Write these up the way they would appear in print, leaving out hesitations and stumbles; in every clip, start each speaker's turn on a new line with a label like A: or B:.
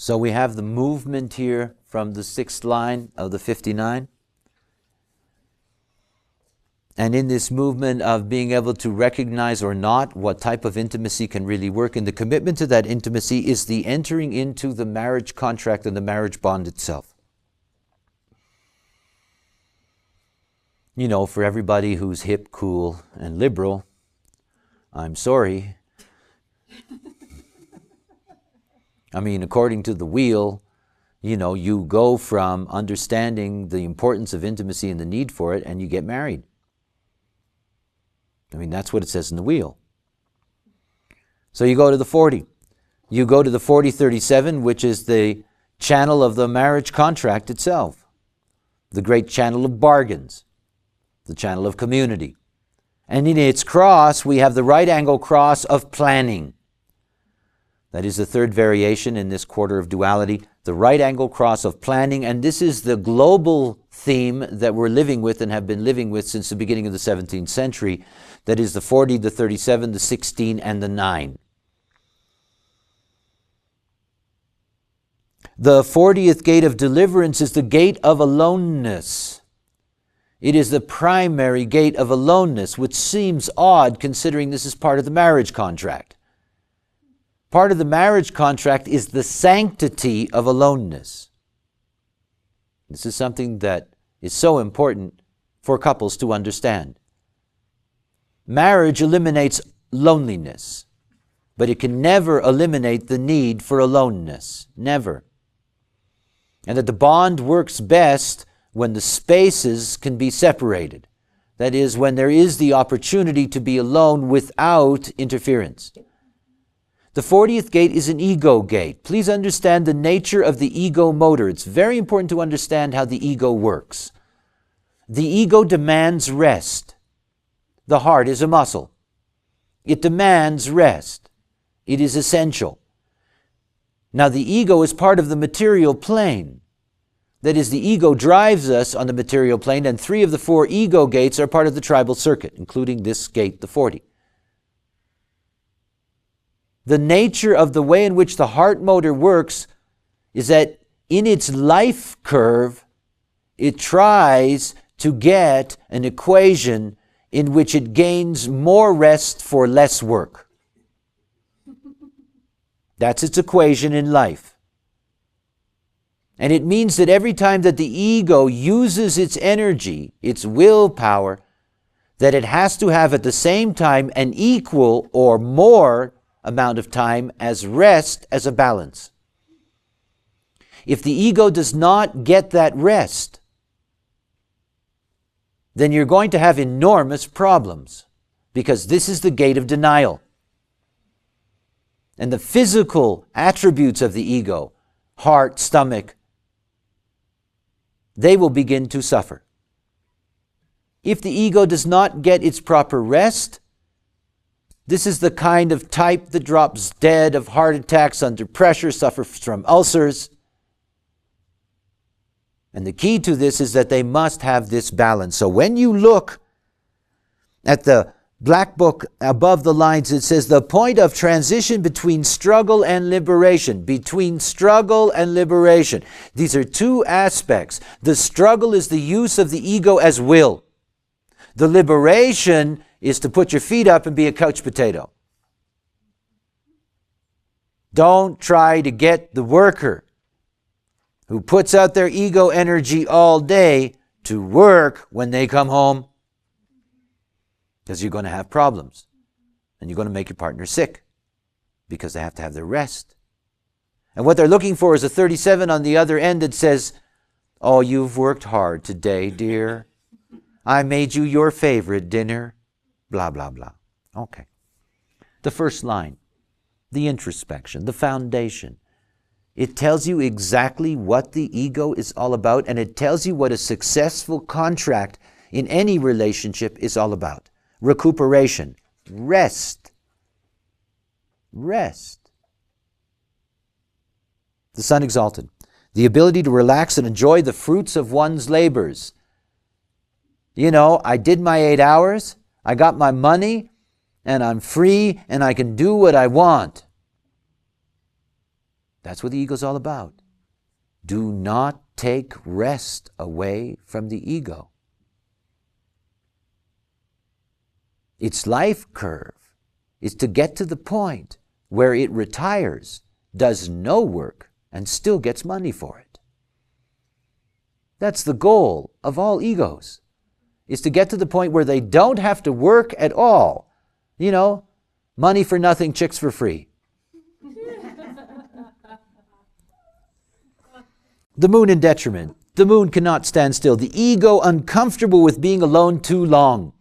A: So we have the movement here from the 6th line of the 59. And in this movement of being able to recognize or not what type of intimacy can really work, and the commitment to that intimacy is the entering into the marriage contract and the marriage bond itself. You know, for everybody who's hip, cool, and liberal, I'm sorry. I mean, according to the wheel, you know, you go from understanding the importance of intimacy and the need for it, and you get married. I mean, that's what it says in the wheel. So you go to the 40. You go to the 4037, which is the channel of the marriage contract itself. The great channel of bargains. The channel of community. And in its cross, we have the right angle cross of planning. That is the third variation in this quarter of duality. The right angle cross of planning. And this is the global theme that we're living with and have been living with since the beginning of the 17th century. That is the 40, the 37, the 16, and the 9. The 40th gate of deliverance is the gate of aloneness. It is the primary gate of aloneness, which seems odd considering this is part of the marriage contract. Part of the marriage contract is the sanctity of aloneness. This is something that is so important for couples to understand. Marriage eliminates loneliness, but it can never eliminate the need for aloneness. Never. And that the bond works best when the spaces can be separated. That is, when there is the opportunity to be alone without interference. The 40th gate is an ego gate. Please understand the nature of the ego motor. It's very important to understand how the ego works. The ego demands rest. The heart is a muscle. It demands rest. It is essential. Now, the ego is part of the material plane. That is, the ego drives us on the material plane, and 3 of the 4 ego gates are part of the tribal circuit, including this gate, the 40. The nature of the way in which the heart motor works is that in its life curve, it tries to get an equation in which it gains more rest for less work. That's its equation in life. And it means that every time that the ego uses its energy, its willpower, that it has to have at the same time an equal or more amount of time as rest as a balance. If the ego does not get that rest, then you're going to have enormous problems, because this is the gate of denial. And the physical attributes of the ego, heart, stomach, they will begin to suffer. If the ego does not get its proper rest, this is the kind of type that drops dead of heart attacks under pressure, suffers from ulcers. And the key to this is that they must have this balance. So when you look at the black book above the lines, it says the point of transition between struggle and liberation. Between struggle and liberation. These are 2 aspects. The struggle is the use of the ego as will. The liberation is to put your feet up and be a couch potato. Don't try to get the worker who puts out their ego energy all day to work when they come home, because you're going to have problems and you're going to make your partner sick because they have to have their rest. And what they're looking for is a 37 on the other end that says, "Oh, you've worked hard today, dear. I made you your favorite dinner." Blah, blah, blah. Okay. The first line, the introspection, the foundation. It tells you exactly what the ego is all about, and it tells you what a successful contract in any relationship is all about. Recuperation. Rest. Rest. The Son Exalted. The ability to relax and enjoy the fruits of one's labors. You know, I did my 8 hours, I got my money, and I'm free, and I can do what I want. That's what the ego's all about. Do not take rest away from the ego. Its life curve is to get to the point where it retires, does no work, and still gets money for it. That's the goal of all egos, is to get to the point where they don't have to work at all. You know, money for nothing, chicks for free. The moon in detriment. The moon cannot stand still. The ego uncomfortable with being alone too long.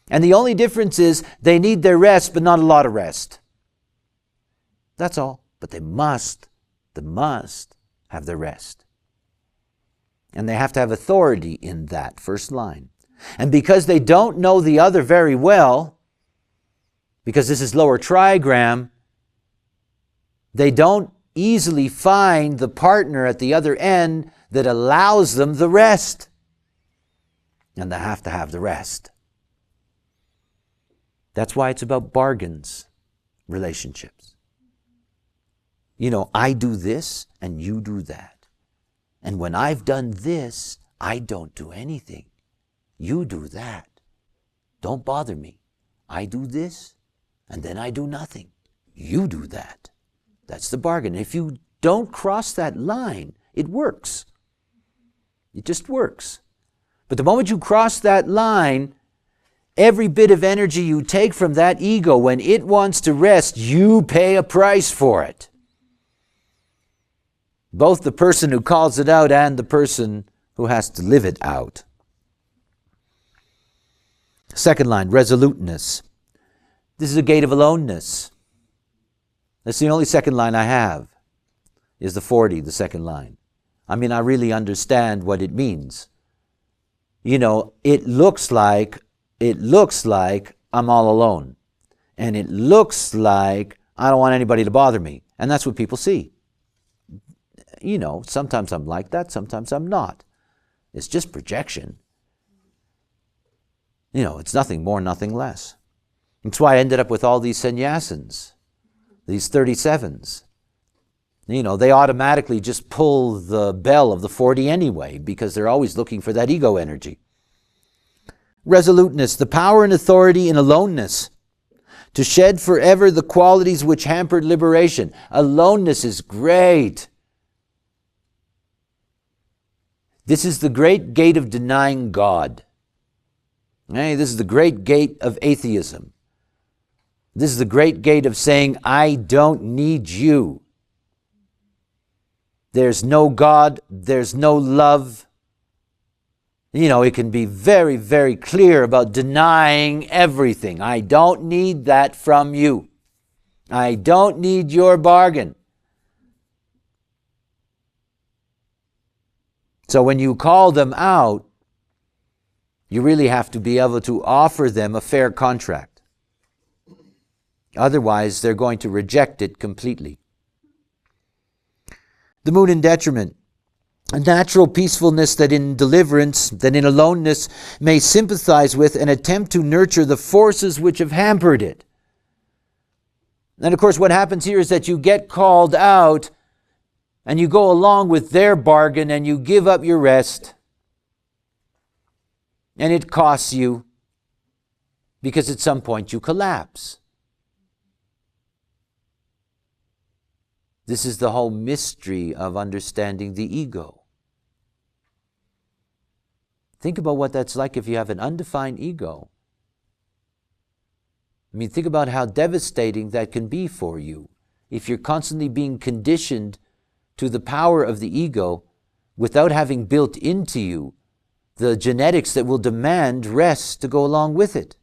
A: And the only difference is they need their rest, but not a lot of rest. That's all. But they must have their rest. And they have to have authority in that first line. And because they don't know the other very well, because this is lower trigram, they don't easily find the partner at the other end that allows them the rest. And they have to have the rest. That's why it's about bargains, relationships. You know, I do this and you do that. And when I've done this, I don't do anything. You do that. Don't bother me. I do this and then I do nothing. You do that. That's the bargain. If you don't cross that line, it works. It just works. But the moment you cross that line, every bit of energy you take from that ego, when it wants to rest, you pay a price for it. Both the person who calls it out and the person who has to live it out. Second line, resoluteness. This is a gate of aloneness. That's the only second line I have, is the 40, the second line. I mean, I really understand what it means. You know, it looks like I'm all alone. And it looks like I don't want anybody to bother me. And that's what people see. You know, sometimes I'm like that, sometimes I'm not. It's just projection. You know, it's nothing more, nothing less. That's why I ended up with all these sannyasins, these 37s. You know, they automatically just pull the bell of the 40 anyway, because they're always looking for that ego energy. Resoluteness, the power and authority in aloneness, to shed forever the qualities which hampered liberation. Aloneness is great. This is the great gate of denying God. Hey, this is the great gate of atheism. This is the great gate of saying, I don't need you. There's no God, there's no love. You know, it can be very, very clear about denying everything. I don't need that from you. I don't need your bargain. So when you call them out, you really have to be able to offer them a fair contract. Otherwise, they're going to reject it completely. The moon in detriment. A natural peacefulness that in deliverance, that in aloneness, may sympathize with and attempt to nurture the forces which have hampered it. And of course, what happens here is that you get called out and you go along with their bargain and you give up your rest. And it costs you, because at some point you collapse. This is the whole mystery of understanding the ego. Think about what that's like if you have an undefined ego. I mean, think about how devastating that can be for you if you're constantly being conditioned to the power of the ego without having built into you the genetics that will demand rest to go along with it.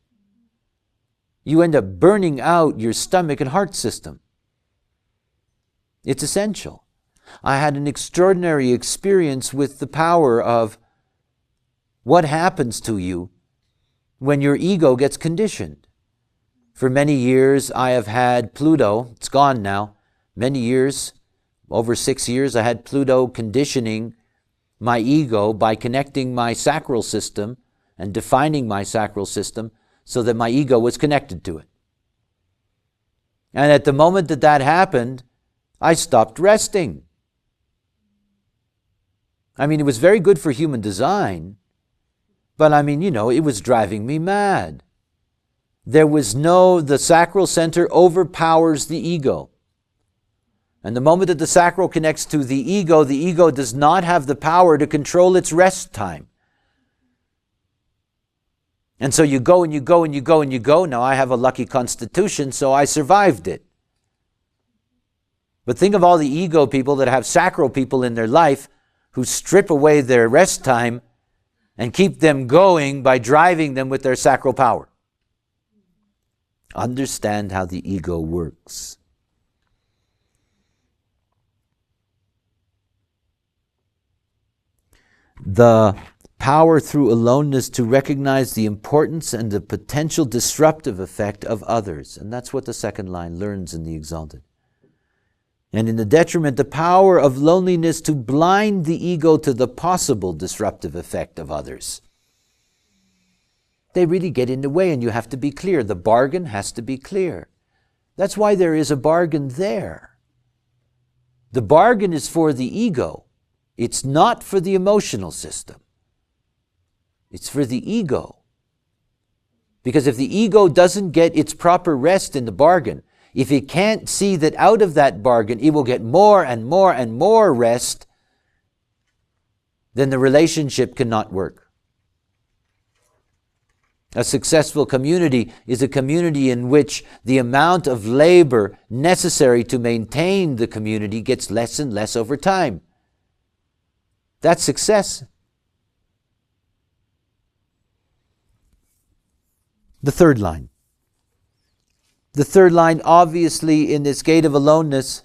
A: You end up burning out your stomach and heart system. It's essential. I had an extraordinary experience with the power of what happens to you when your ego gets conditioned. For many years, I have had Pluto. It's gone now. Many years, over 6 years, I had Pluto conditioning my ego by connecting my sacral system and defining my sacral system so that my ego was connected to it. And at the moment that that happened, I stopped resting. I mean, it was very good for human design, but I mean, it was driving me mad. The sacral center overpowers the ego. And the moment that the sacral connects to the ego does not have the power to control its rest time. And so you go and you go and you go and you go. Now I have a lucky constitution, so I survived it. But think of all the ego people that have sacral people in their life who strip away their rest time and keep them going by driving them with their sacral power. Understand how the ego works. The power through aloneness to recognize the importance and the potential disruptive effect of others. And that's what the second line learns in the Exalted. And in the detriment, the power of loneliness to blind the ego to the possible disruptive effect of others. They really get in the way, and you have to be clear. The bargain has to be clear. That's why there is a bargain there. The bargain is for the ego. It's not for the emotional system. It's for the ego. Because if the ego doesn't get its proper rest in the bargain, if it can't see that out of that bargain it will get more and more and more rest, then the relationship cannot work. A successful community is a community in which the amount of labor necessary to maintain the community gets less and less over time. That's success. The third line. The third line, obviously, in this gate of aloneness,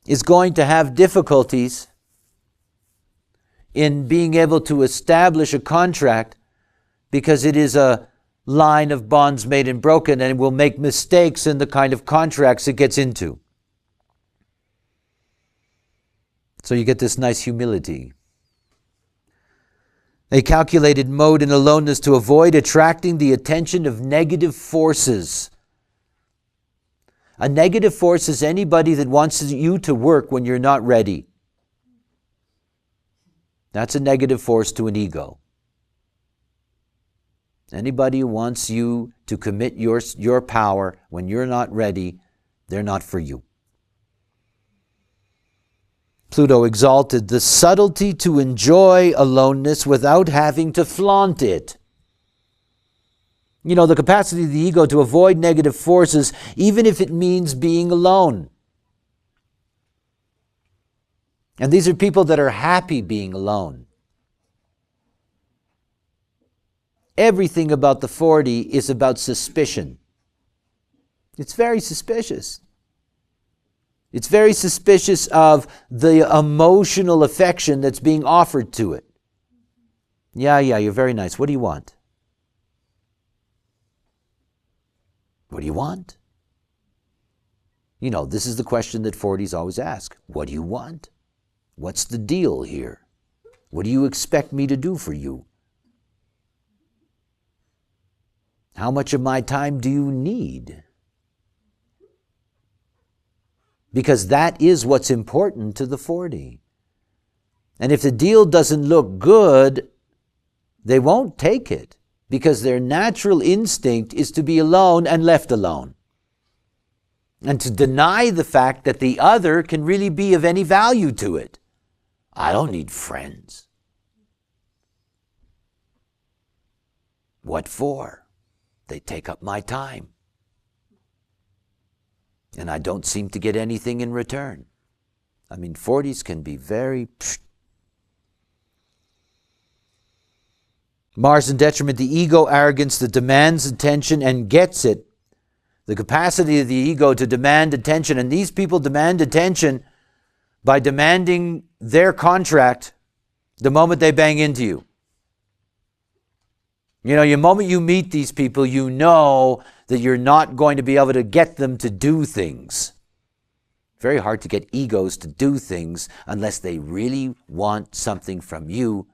A: is going to have difficulties in being able to establish a contract because it is a line of bonds made and broken, and it will make mistakes in the kind of contracts it gets into. So you get this nice humility. A calculated mode in aloneness to avoid attracting the attention of negative forces. A negative force is anybody that wants you to work when you're not ready. That's a negative force to an ego. Anybody who wants you to commit your power when you're not ready, they're not for you. Pluto exalted, the subtlety to enjoy aloneness without having to flaunt it. The capacity of the ego to avoid negative forces, even if it means being alone. And these are people that are happy being alone. Everything about the 40 is about suspicion. It's very suspicious. It's very suspicious of the emotional affection that's being offered to it. Yeah, you're very nice. What do you want? What do you want? This is the question that 40s always ask. What do you want? What's the deal here? What do you expect me to do for you? How much of my time do you need? Because that is what's important to the 40. And if the deal doesn't look good, they won't take it, because their natural instinct is to be alone and left alone. And to deny the fact that the other can really be of any value to it. I don't need friends. What for? They take up my time. And I don't seem to get anything in return. 40s can be very... Mars in detriment, the ego arrogance that demands attention and gets it. The capacity of the ego to demand attention. And these people demand attention by demanding their contract the moment they bang into you. The moment you meet these people, you know that you're not going to be able to get them to do things. Very hard to get egos to do things unless they really want something from you,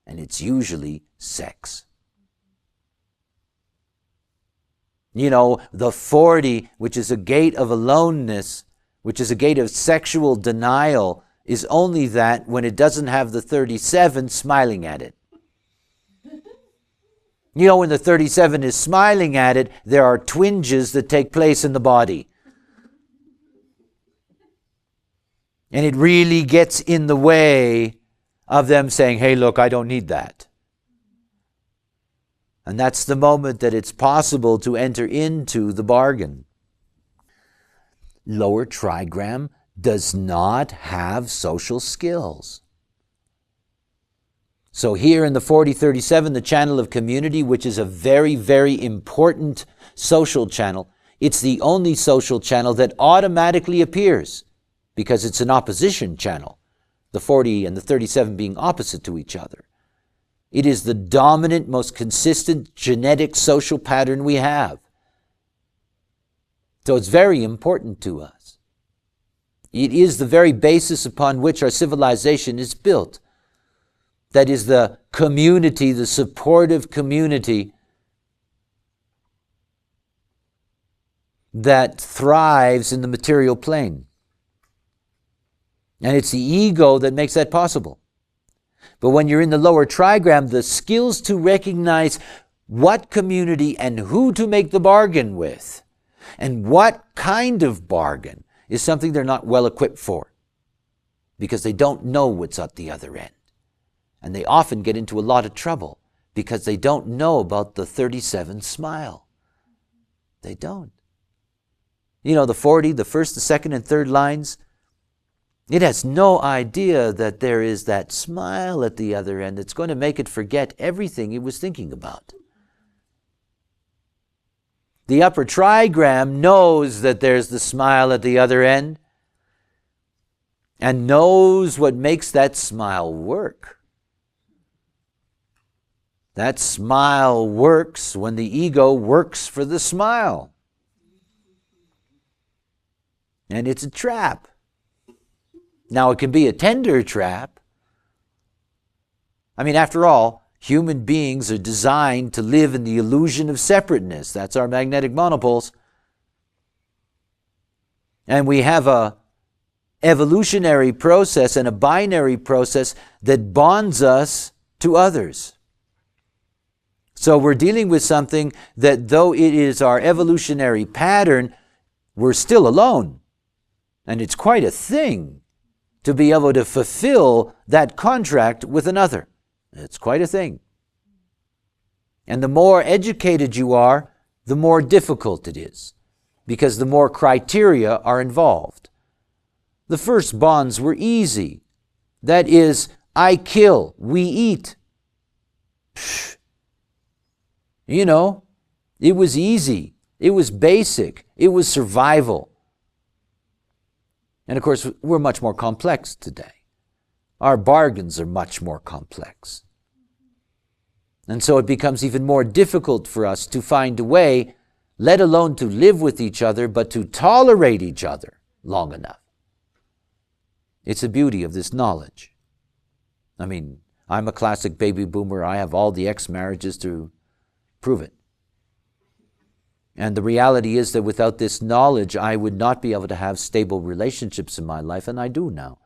A: and it's usually sex. The 40, which is a gate of aloneness, which is a gate of sexual denial, is only that when it doesn't have the 37 smiling at it. You know, when the 37 is smiling at it, there are twinges that take place in the body. And it really gets in the way of them saying, hey, look, I don't need that. And that's the moment that it's possible to enter into the bargain. Lower trigram does not have social skills. So here in the 4037, the channel of community, which is a very, very important social channel, it's the only social channel that automatically appears because it's an opposition channel, the 40 and the 37 being opposite to each other. It is the dominant, most consistent genetic social pattern we have. So it's very important to us. It is the very basis upon which our civilization is built. That is the community, the supportive community that thrives in the material plane. And it's the ego that makes that possible. But when you're in the lower trigram, the skills to recognize what community and who to make the bargain with, and what kind of bargain, is something they're not well equipped for, because they don't know what's at the other end. And they often get into a lot of trouble because they don't know about the 37 smile. They don't. You know, the 40, the first, the second, and third lines, it has no idea that there is that smile at the other end that's going to make it forget everything it was thinking about. The upper trigram knows that there's the smile at the other end and knows what makes that smile work. That smile works when the ego works for the smile. And it's a trap. Now, it can be a tender trap. I mean, after all, human beings are designed to live in the illusion of separateness. That's our magnetic monopoles. And we have a evolutionary process and a binary process that bonds us to others. So we're dealing with something that, though it is our evolutionary pattern, we're still alone. And it's quite a thing to be able to fulfill that contract with another. It's quite a thing. And the more educated you are, the more difficult it is, because the more criteria are involved. The first bonds were easy. That is, I kill, we eat. Psh. You know, it was easy. It was basic. It was survival. And of course, we're much more complex today. Our bargains are much more complex. And so it becomes even more difficult for us to find a way, let alone to live with each other, but to tolerate each other long enough. It's the beauty of this knowledge. I mean, I'm a classic baby boomer. I have all the ex-marriages to prove it. And the reality is that without this knowledge, I would not be able to have stable relationships in my life, and I do now.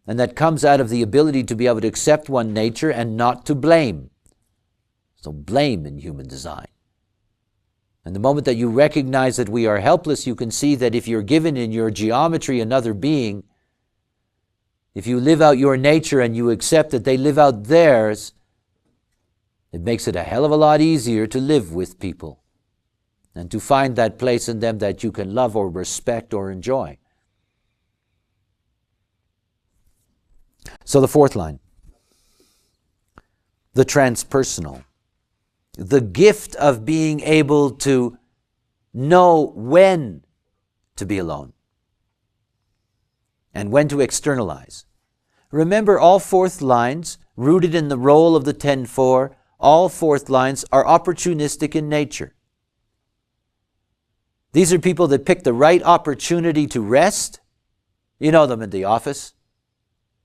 A: And that comes out of the ability to be able to accept one nature and not to blame. So blame in human design. And the moment that you recognize that we are helpless, you can see that if you're given in your geometry another being, if you live out your nature and you accept that they live out theirs, it makes it a hell of a lot easier to live with people and to find that place in them that you can love or respect or enjoy. So the fourth line, the transpersonal, the gift of being able to know when to be alone and when to externalize. Remember, all fourth lines, rooted in the role of the 10-4, all fourth lines are opportunistic in nature. These are people that pick the right opportunity to rest. You know them in the office.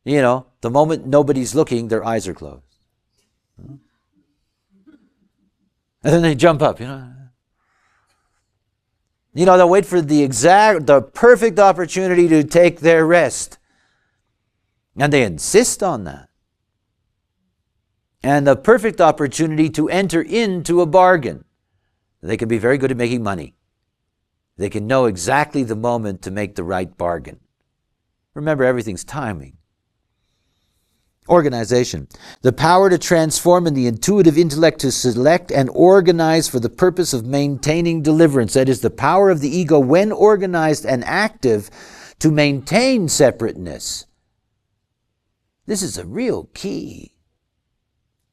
A: You know, the moment nobody's looking, their eyes are closed. And then they jump up, you know. They'll wait for the perfect opportunity to take their rest. And they insist on that. And the perfect opportunity to enter into a bargain. They can be very good at making money. They can know exactly the moment to make the right bargain. Remember, everything's timing. Organization. The power to transform and the intuitive intellect to select and organize for the purpose of maintaining deliverance. That is the power of the ego, when organized and active, to maintain separateness. This is a real key.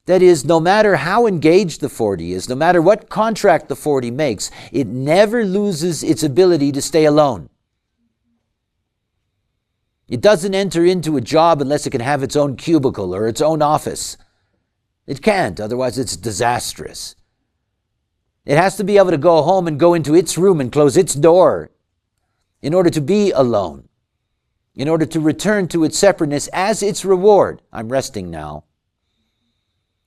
A: That is, no matter how engaged the 40 is, no matter what contract the 40 makes, it never loses its ability to stay alone. It doesn't enter into a job unless it can have its own cubicle or its own office. It can't, otherwise it's disastrous. It has to be able to go home and go into its room and close its door in order to be alone, in order to return to its separateness as its reward. I'm resting now.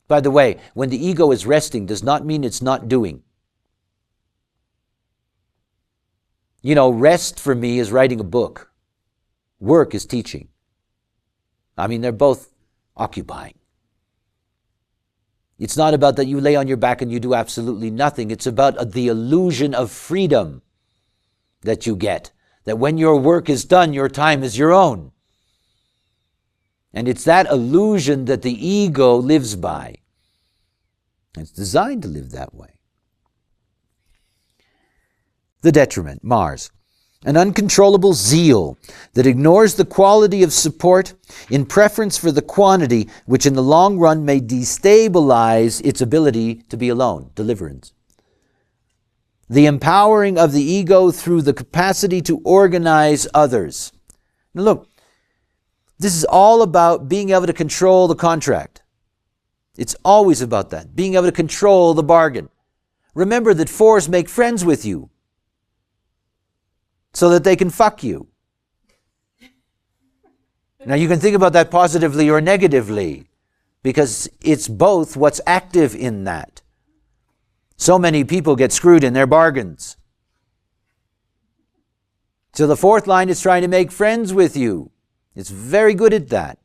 A: By the way, when the ego is resting does not mean it's not doing. Rest for me is writing a book. Work is teaching. They're both occupying. It's not about that you lay on your back and you do absolutely nothing. It's about the illusion of freedom that you get. That when your work is done, your time is your own. And it's that illusion that the ego lives by. It's designed to live that way. The detriment, Mars. An uncontrollable zeal that ignores the quality of support in preference for the quantity, which in the long run may destabilize its ability to be alone. Deliverance. The empowering of the ego through the capacity to organize others. Now look, this is all about being able to control the contract. It's always about that, being able to control the bargain. Remember that 4s make friends with you so that they can fuck you. Now you can think about that positively or negatively, because it's both what's active in that. So many people get screwed in their bargains. So the 4th line is trying to make friends with you. It's very good at that.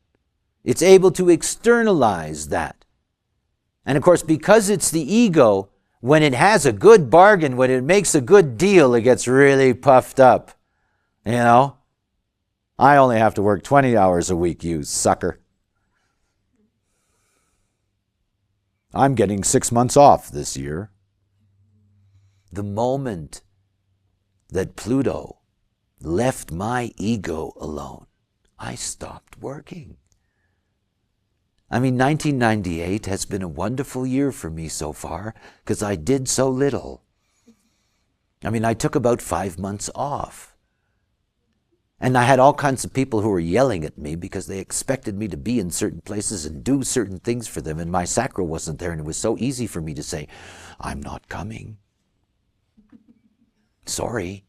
A: It's able to externalize that. And of course, because it's the ego, when it has a good bargain, when it makes a good deal, it gets really puffed up. I only have to work 20 hours a week, you sucker. I'm getting 6 months off this year. The moment that Pluto left my ego alone, I stopped working. 1998 has been a wonderful year for me so far because I did so little. I took about 5 months off. And I had all kinds of people who were yelling at me because they expected me to be in certain places and do certain things for them, and my sacral wasn't there, and it was so easy for me to say, I'm not coming. Sorry.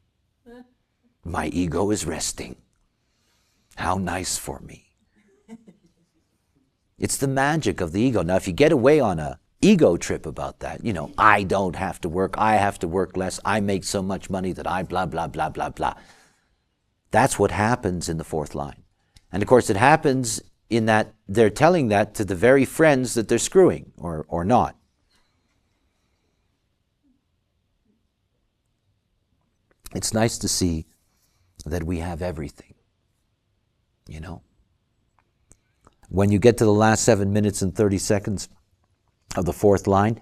A: My ego is resting. How nice for me. It's the magic of the ego. Now, if you get away on a ego trip about that, I don't have to work, I have to work less, I make so much money that I blah, blah, blah, blah, blah. That's what happens in the 4th line. And of course, it happens in that they're telling that to the very friends that they're screwing, or not. It's nice to see that we have everything, When you get to the last 7 minutes and 30 seconds of the 4th line,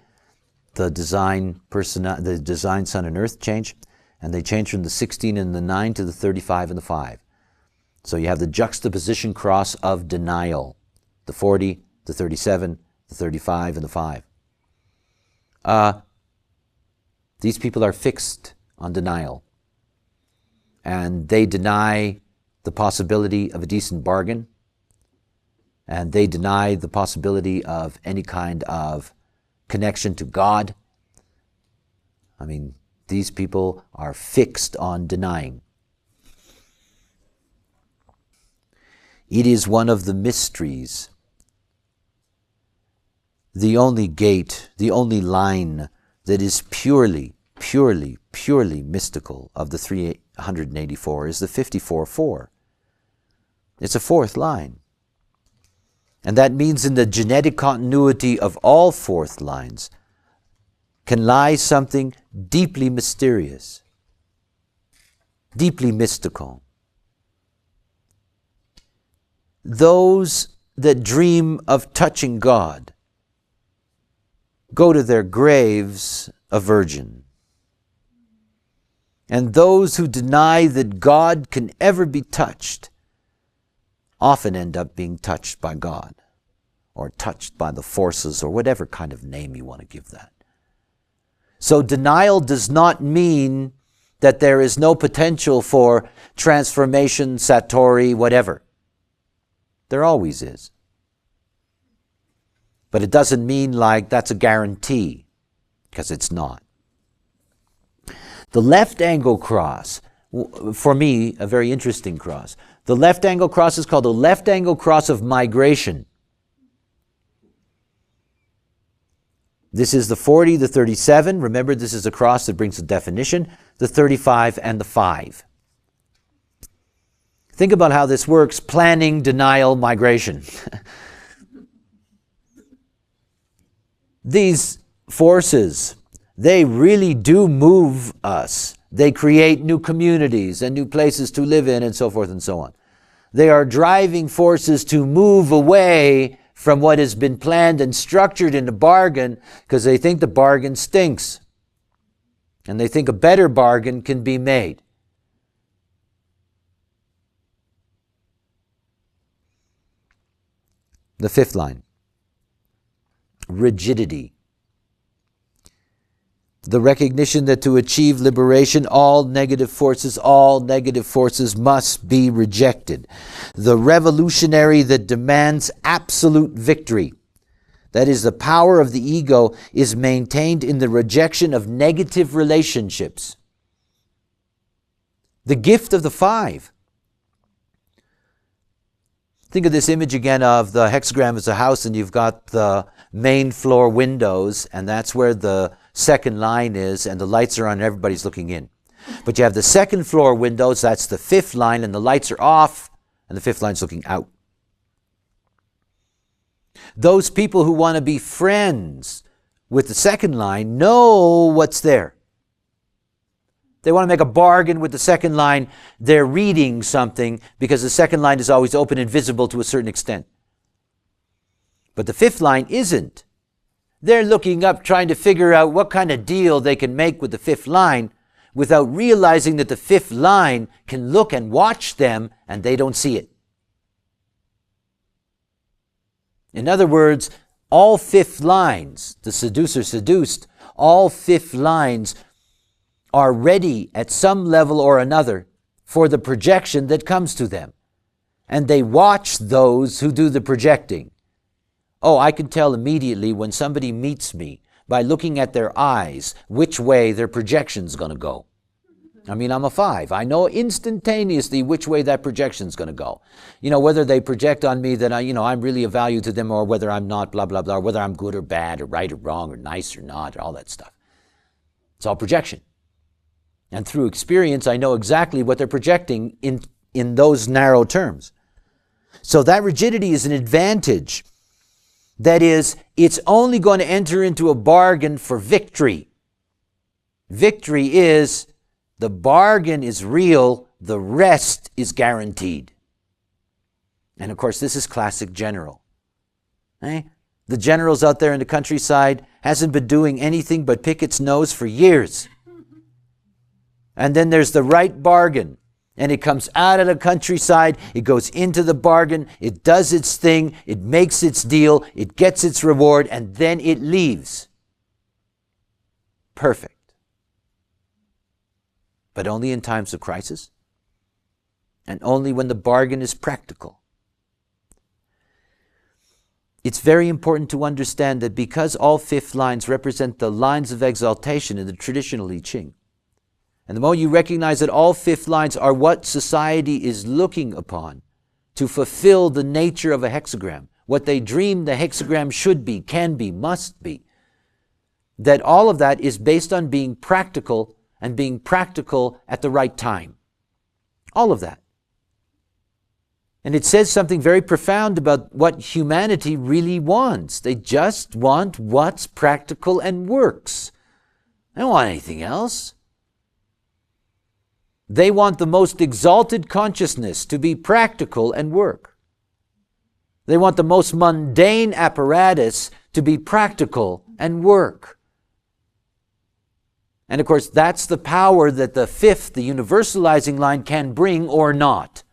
A: the design sun and earth change, and they change from the 16 and the 9 to the 35 and the 5. So you have the juxtaposition cross of denial, the 40, the 37, the 35, and the 5. These people are fixed on denial, and they deny the possibility of a decent bargain, and they deny the possibility of any kind of connection to God. These people are fixed on denying. It is one of the mysteries, the only gate, the only line that is purely purely, purely mystical of the 384 is the 54-4. It's a fourth line. And that means in the genetic continuity of all fourth lines can lie something deeply mysterious, deeply mystical. Those that dream of touching God go to their graves a virgin. And those who deny that God can ever be touched often end up being touched by God, or touched by the forces, or whatever kind of name you want to give that. So denial does not mean that there is no potential for transformation, satori, whatever. There always is. But it doesn't mean like that's a guarantee, because it's not. The left angle cross, for me, a very interesting cross. The left angle cross is called the left angle cross of migration. This is the 40, the 37. Remember, this is a cross that brings a definition. The 35 and the 5. Think about how this works. Planning, denial, migration. These forces, they really do move us. They create new communities and new places to live in and so forth and so on. They are driving forces to move away from what has been planned and structured in the bargain because they think the bargain stinks. And they think a better bargain can be made. The fifth line. Rigidity. The recognition that to achieve liberation, all negative forces must be rejected. The revolutionary that demands absolute victory, that is, the power of the ego, is maintained in the rejection of negative relationships. The gift of the 5. Think of this image again of the hexagram as a house, and you've got the main floor windows, and that's where the second line is, and the lights are on and everybody's looking in. But you have the second floor windows, that's the 5th line, and the lights are off, and the 5th line's looking out. Those people who want to be friends with the second line know what's there. They want to make a bargain with the second line. They're reading something because the second line is always open and visible to a certain extent. But the 5th line isn't. They're looking up trying to figure out what kind of deal they can make with the 5th line without realizing that the 5th line can look and watch them and they don't see it. In other words, all 5th lines, the seducer seduced, all 5th lines are ready at some level or another for the projection that comes to them. And they watch those who do the projecting. Oh, I can tell immediately when somebody meets me by looking at their eyes which way their projection's going to go. I mean, I'm a 5. I know instantaneously which way that projection's going to go. You know, whether they project on me that I'm really of value to them, or whether I'm not, blah, blah, blah, or whether I'm good or bad or right or wrong or nice or not, all that stuff. It's all projection. And through experience, I know exactly what they're projecting in those narrow terms. So that rigidity is an advantage. That is, it's only going to enter into a bargain for victory. Victory is, the bargain is real, the rest is guaranteed. And of course, this is classic general. The generals out there in the countryside hasn't been doing anything but pick its nose for years. And then there's the right bargain. And it comes out of the countryside, it goes into the bargain, it does its thing, it makes its deal, it gets its reward, and then it leaves. Perfect. But only in times of crisis, and only when the bargain is practical. It's very important to understand that because all 5th lines represent the lines of exaltation in the traditional I Ching, and the moment you recognize that all 5th lines are what society is looking upon to fulfill the nature of a hexagram, what they dream the hexagram should be, can be, must be, that all of that is based on being practical and being practical at the right time. All of that. And it says something very profound about what humanity really wants. They just want what's practical and works. They don't want anything else. They want the most exalted consciousness to be practical and work. They want the most mundane apparatus to be practical and work. And of course, that's the power that the fifth, the universalizing line, can bring or not.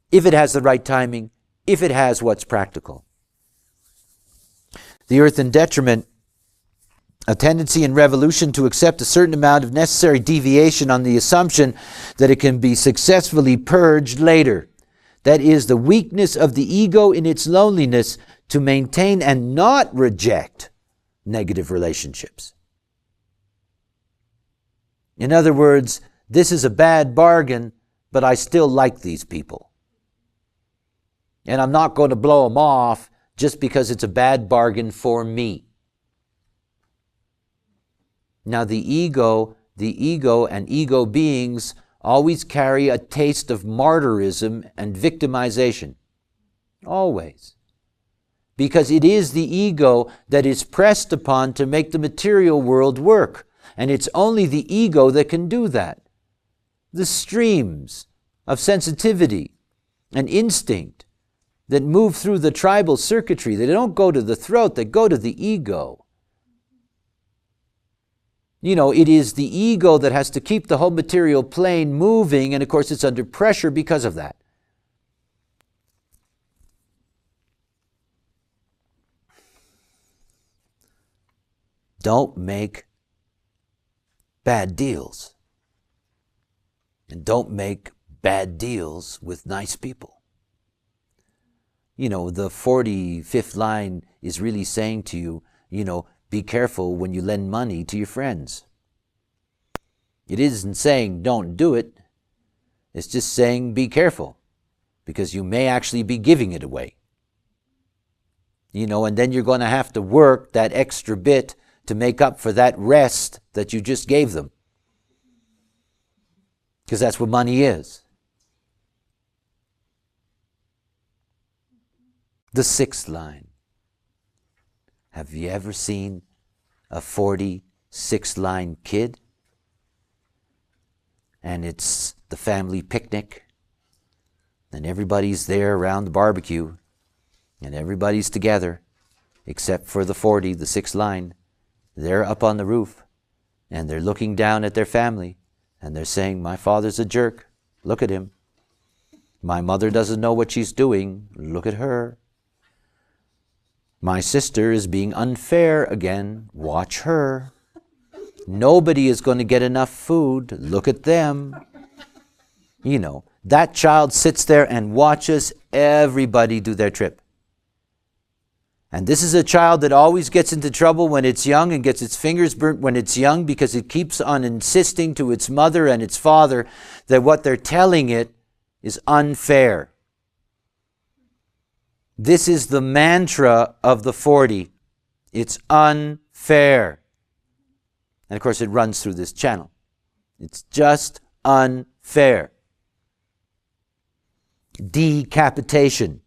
A: If it has the right timing, if it has what's practical. The earth in detriment, a tendency in revolution to accept a certain amount of necessary deviation on the assumption that it can be successfully purged later. That is, the weakness of the ego in its loneliness to maintain and not reject negative relationships. In other words, this is a bad bargain, but I still like these people. And I'm not going to blow them off just because it's a bad bargain for me. Now the ego and ego beings always carry a taste of martyrism and victimization. Always. Because it is the ego that is pressed upon to make the material world work. And it's only the ego that can do that. The streams of sensitivity and instinct that move through the tribal circuitry, they don't go to the throat, they go to the ego. You know, it is the ego that has to keep the whole material plane moving, and of course it's under pressure because of that. Don't make bad deals. And don't make bad deals with nice people. You know, the 45th line is really saying to you, you know, be careful when you lend money to your friends. It isn't saying don't do it. It's just saying be careful, because you may actually be giving it away. You know, and then you're going to have to work that extra bit to make up for that rest that you just gave them. Because that's what money is. The 6th line. Have you ever seen a 46th line kid? And it's the family picnic. And everybody's there around the barbecue. And everybody's together. Except for the 40, the 6th line. They're up on the roof. And they're looking down at their family. And they're saying, my father's a jerk. Look at him. My mother doesn't know what she's doing. Look at her. My sister is being unfair again. Watch her. Nobody is going to get enough food. Look at them. You know, that child sits there and watches everybody do their trip. And this is a child that always gets into trouble when it's young and gets its fingers burnt when it's young, because it keeps on insisting to its mother and its father that what they're telling it is unfair. This is the mantra of the 40. It's unfair. And of course it runs through this channel. It's just unfair. Decapitation.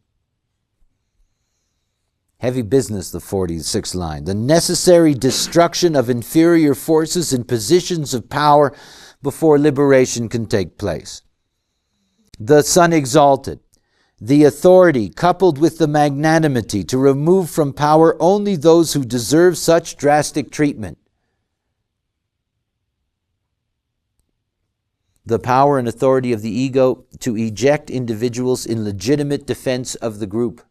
A: Heavy business, the 46th line. The necessary destruction of inferior forces in positions of power before liberation can take place. The Son exalted. The authority coupled with the magnanimity to remove from power only those who deserve such drastic treatment. The power and authority of the ego to eject individuals in legitimate defense of the group.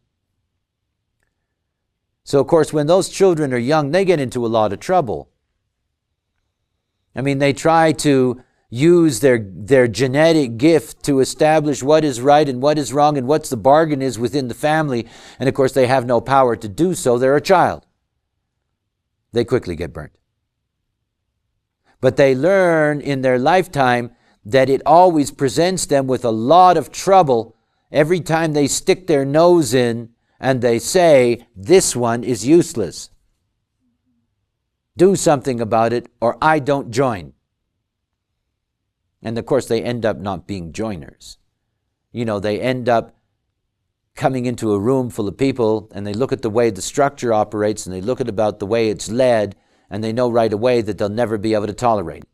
A: So, of course, when those children are young, they get into a lot of trouble. I mean, they try to use their genetic gift to establish what is right and what is wrong and what's the bargain is within the family. And, of course, they have no power to do so. They're a child. They quickly get burnt. But they learn in their lifetime that it always presents them with a lot of trouble every time they stick their nose in and they say, this one is useless. Do something about it, or I don't join. And of course, they end up not being joiners. They end up coming into a room full of people, and they look at the way the structure operates, and they look at about the way it's led, and they know right away that they'll never be able to tolerate it.